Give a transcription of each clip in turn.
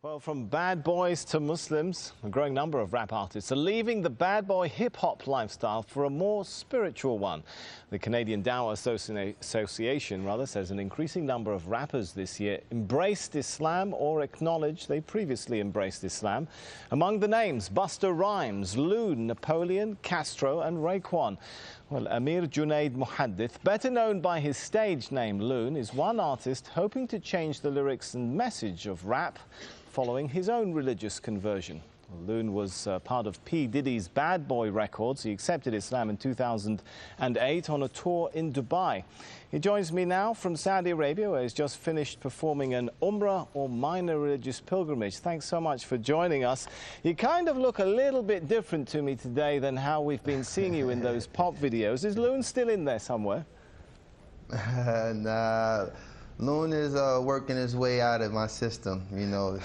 Well, from bad boys to Muslims, a growing number of rap artists are leaving the bad boy hip-hop lifestyle for a more spiritual one. The Canadian Dawah Association says an increasing number of rappers this year embraced Islam or acknowledged they previously embraced Islam. Among the names, Busta Rhymes, Loon, Napoleon, Castro and Raekwon. Well, Amir Junaid Muhaddith, better known by his stage name Loon, is one artist hoping to change the lyrics and message of rap following his own religious conversion. Loon was part of P. Diddy's Bad Boy Records. He accepted Islam in 2008 on a tour in Dubai. He joins me now from Saudi Arabia, where he's just finished performing an Umrah or minor religious pilgrimage. Thanks so much for joining us. You kind of look a little bit different to me today than how we've been seeing you in those pop videos. Is Loon still in there somewhere? Nah. Loon is working his way out of my system, you know.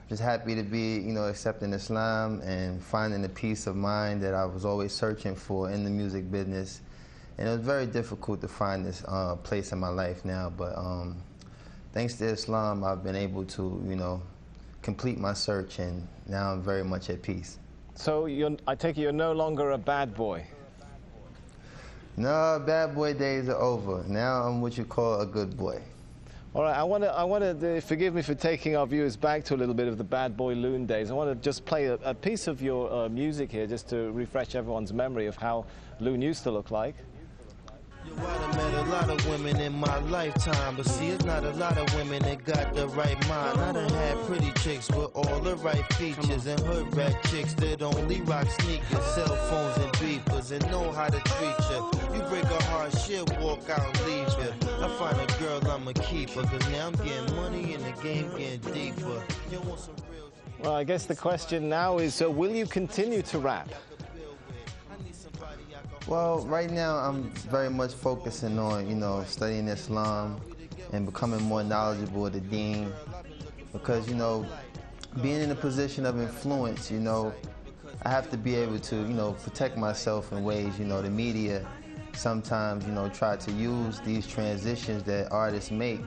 Just happy to be, you know, accepting Islam and finding the peace of mind that I was always searching for in the music business. And it was very difficult to find this place in my life now, but thanks to Islam, I've been able to, you know, complete my search, and now I'm very much at peace. So I take it you're no longer a bad boy? No, bad boy days are over. Now I'm what you call a good boy. All right, I want to forgive me for taking our viewers back to a little bit of the bad boy Loon days. I want to just play a piece of your music here, just to refresh everyone's memory of how Loon used to look like. Yo, I done met a lot of women in my lifetime, but see, it's not a lot of women that got the right mind. I done had pretty chicks with all the right features, and hood rat chicks that only rock sneakers, cell phones and beepers, and know how to treat you. You break a heart, she'll walk out and leave you. I find a girl, I'ma keep her, cause now I'm getting money and the game getting deeper. You want some real... Well, I guess the question now is, will you continue to rap? Well, right now I'm very much focusing on, you know, studying Islam and becoming more knowledgeable of the deen, because, you know, being in a position of influence, you know, I have to be able to, you know, protect myself in ways, you know, the media sometimes, you know, try to use these transitions that artists make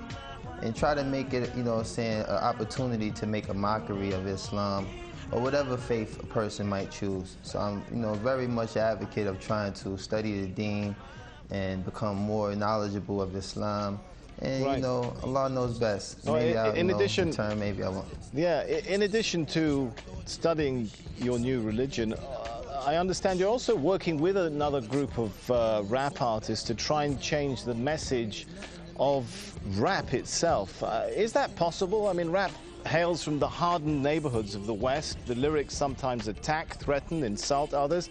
and try to make it, you know, saying an opportunity to make a mockery of Islam or whatever faith a person might choose. So I'm, you know, very much an advocate of trying to study the deen and become more knowledgeable of Islam. And, right. You know, Allah knows best. Maybe I'll, in addition, return, maybe I won't. Yeah, in addition to studying your new religion, I understand you're also working with another group of rap artists to try and change the message of rap itself. Is that possible? I mean, rap hails from the hardened neighborhoods of the West. The lyrics sometimes attack, threaten, insult others.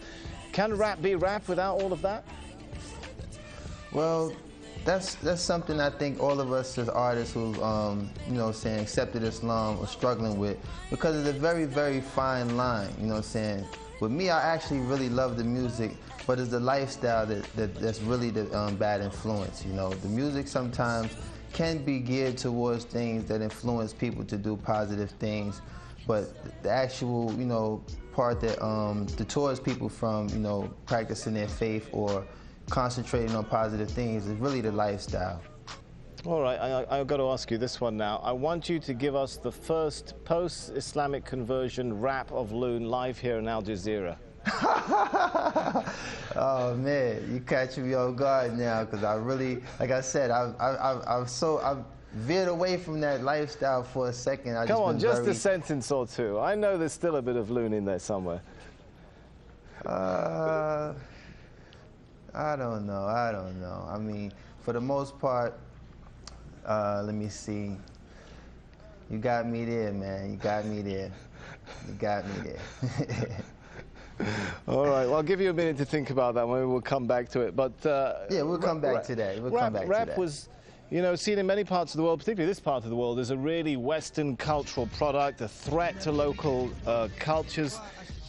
Can rap be rap without all of that? Well, that's something I think all of us as artists who, you know, saying accepted Islam are struggling with, because it's a very, very fine line. You know, saying with me, I actually really love the music, but it's the lifestyle that's really the bad influence. You know, the music sometimes can be geared towards things that influence people to do positive things, but the actual, you know, part that deters people from, you know, practicing their faith or concentrating on positive things is really the lifestyle. All right, I've got to ask you this one now. I want you to give us the first post-Islamic conversion rap of Loon live here in Al Jazeera. Oh man, you catch me off guard now, because I really, like I said, I've veered away from that lifestyle for a second. Come on, just a sentence or two. I know there's still a bit of Loon in there somewhere. I don't know. I mean, for the most part, let me see. You got me there, man. You got me there. You got me there. All right, well, I'll give you a minute to think about that. Maybe we'll come back to it. But yeah, we'll come back to that. Rap was, you know, seen in many parts of the world, particularly this part of the world, as a really Western cultural product, a threat to local cultures.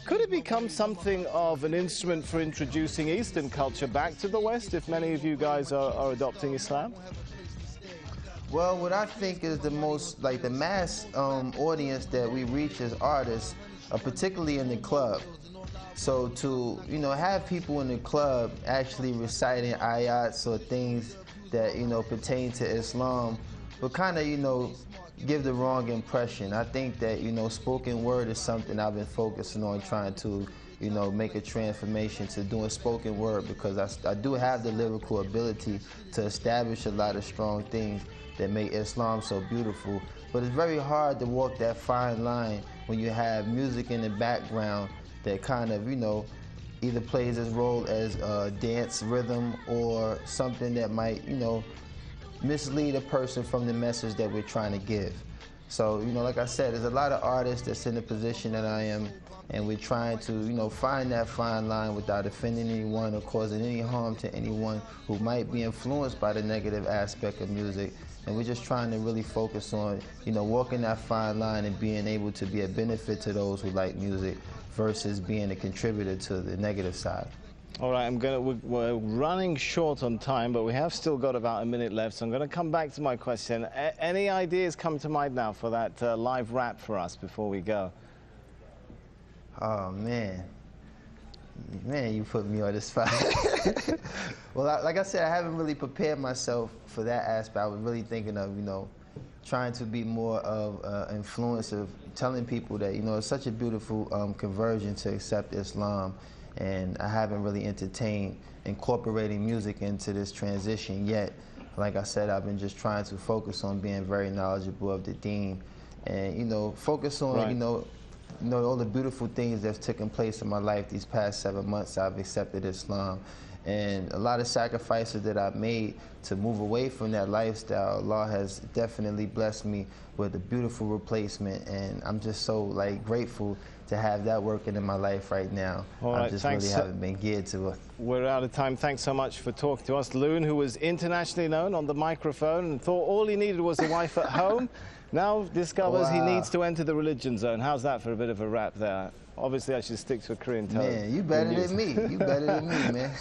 Could it become something of an instrument for introducing Eastern culture back to the West if many of you guys are adopting Islam? Well, what I think is the most, like the mass audience that we reach as artists, particularly in the club. So to, you know, have people in the club actually reciting ayats or things that, you know, pertain to Islam will kind of, you know, give the wrong impression. I think that, you know, spoken word is something I've been focusing on, trying to, you know, make a transformation to doing spoken word, because I do have the lyrical ability to establish a lot of strong things that make Islam so beautiful. But it's very hard to walk that fine line when you have music in the background that kind of, you know, either plays its role as a dance rhythm or something that might, you know, mislead a person from the message that we're trying to give. So, you know, like I said, there's a lot of artists that's in the position that I am, and we're trying to, you know, find that fine line without offending anyone or causing any harm to anyone who might be influenced by the negative aspect of music. And we're just trying to really focus on, you know, walking that fine line and being able to be a benefit to those who like music versus being a contributor to the negative side. All right, we're running short on time, but we have still got about a minute left, so I'm going to come back to my question. Any ideas come to mind now for that live rap for us before we go? Oh, man. Man, you put me on the spot. Well, like I said, I haven't really prepared myself for that aspect. I was really thinking of, you know, trying to be more of an influence of telling people that, you know, it's such a beautiful conversion to accept Islam. And I haven't really entertained incorporating music into this transition yet. Like I said, I've been just trying to focus on being very knowledgeable of the deen, and, you know, focus on, right, you know, all the beautiful things that's taken place in my life these past 7 months. I've accepted Islam, and a lot of sacrifices that I've made to move away from that lifestyle. Allah has definitely blessed me with a beautiful replacement, and I'm just so, like, grateful to have that working in my life right now. All right, I just really haven't been geared to it. We're out of time. Thanks so much for talking to us. Loon, who was internationally known on the microphone and thought all he needed was a wife at home, now discovers he needs to enter the religion zone. How's that for a bit of a rap there? Obviously, I should stick to a Korean tone. Man, you better than me. You better than me, man.